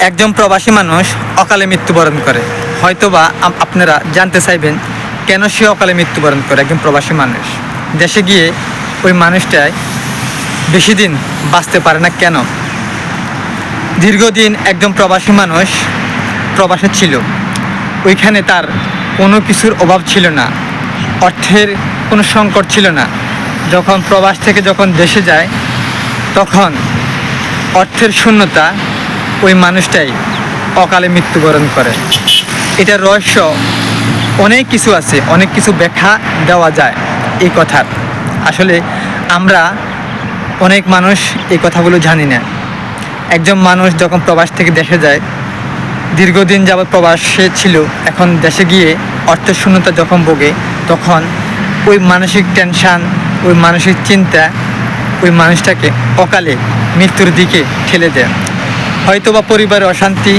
একজন প্রবাসী মানুষ অকালে মৃত্যুবরণ করে। হয়তোবা আপনারা জানতে চাইবেন কেন সে অকালে মৃত্যুবরণ করে। একজন প্রবাসী মানুষ দেশে গিয়ে ওই মানুষটাই বেশি দিন বাঁচতে পারে না কেন? দীর্ঘদিন একজন প্রবাসী মানুষ প্রবাসে ছিল, ওইখানে তার কোনো কিছুর অভাব ছিল না, অর্থের কোনো সংকট ছিল না। যখন প্রবাস থেকে যখন দেশে যায় তখন অর্থের শূন্যতা ওই মানুষটাই অকালে মৃত্যুবরণ করে। এটার রহস্য অনেক কিছু আছে, অনেক কিছু ব্যাখ্যা দেওয়া যায় এই কথার। আসলে আমরা অনেক মানুষ এই কথাগুলো জানি না। একজন মানুষ যখন প্রবাস থেকে দেশে যায়, দীর্ঘদিন যাবৎ প্রবাসে ছিল, এখন দেশে গিয়ে অর্থের শূন্যতা যখন ভোগে তখন ওই মানসিক টেনশান, ওই মানসিক চিন্তা ওই মানুষটাকে অকালে মৃত্যুর দিকে ঠেলে দেয়। হয়তোবা পরিবারের অশান্তি,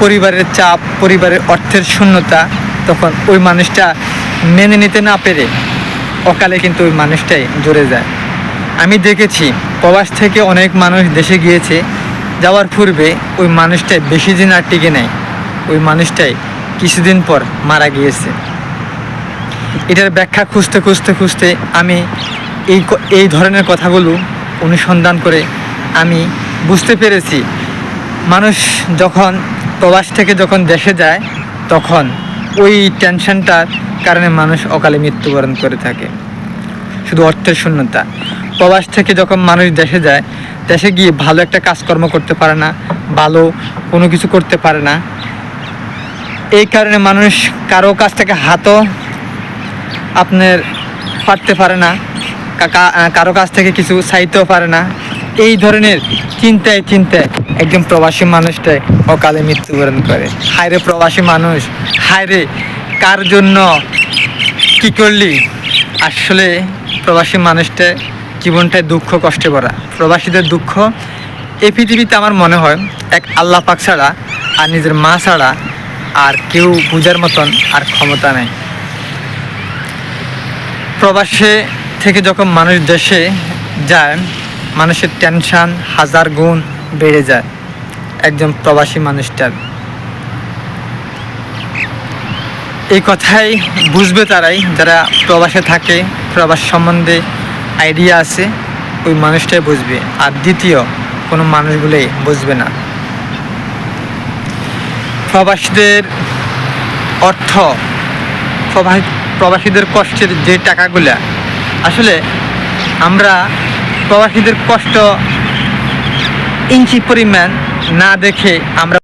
পরিবারের চাপ, পরিবারের অর্থের শূন্যতা, তখন ওই মানুষটা মেনে নিতে না পেরে অকালে কিন্তু ওই মানুষটাই জড়ে যায়। আমি দেখেছি প্রবাস থেকে অনেক মানুষ দেশে গিয়েছে, যাওয়ার পূর্বে ওই মানুষটাই বেশি দিন আর টিকে নেয়, ওই মানুষটাই কিছুদিন পর মারা গিয়েছে। এটার ব্যাখ্যা খুঁজতে খুঁজতে খুঁজতে আমি এই ধরনের কথাগুলো অনুসন্ধান করে আমি বুঝতে পেরেছি, মানুষ যখন প্রবাস থেকে যখন দেশে যায় তখন ওই টেনশনটার কারণে মানুষ অকালে মৃত্যুবরণ করে থাকে। শুধু অর্থের শূন্যতা। প্রবাস থেকে যখন মানুষ দেশে যায়, দেশে গিয়ে ভালো একটা কাজকর্ম করতে পারে না, ভালো কোনো কিছু করতে পারে না। এই কারণে মানুষ কারো কাছ থেকে হাতও আপনার পারতে পারে না, কারো কাছ থেকে কিছু চাইতেও পারে না। এই ধরনের চিন্তায় চিন্তায় একজন প্রবাসী মানুষটাই অকালে মৃত্যুবরণ করে। হায়রে প্রবাসী মানুষ, হায়রে কার জন্য কি করলি। আসলে প্রবাসী মানুষটা জীবনটায় দুঃখ কষ্টে ভরা। প্রবাসীদের দুঃখ এই পৃথিবীতে আমার মনে হয় এক আল্লাহ পাক ছাড়া আর নিজের মা ছাড়া আর কেউ বোঝার মতন আর ক্ষমতা নেই। প্রবাসে থেকে যখন মানুষ দেশে যায়, মানুষের টেনশান হাজার গুণ বেড়ে যায় একজন প্রবাসী মানুষটার। এই কথাই বুঝবে তারাই যারা প্রবাসে থাকে, প্রবাস সম্বন্ধে আইডিয়া আছে, ওই মানুষটাই বুঝবে। আর দ্বিতীয় কোনো মানুষগুলোই বুঝবে না। প্রবাসীদের অর্থ, প্রবাসীদের কষ্টের যে টাকাগুলা, আসলে আমরা প্রবাসীদের কষ্ট ইঞ্চি পরিমাণ না দেখে আমরা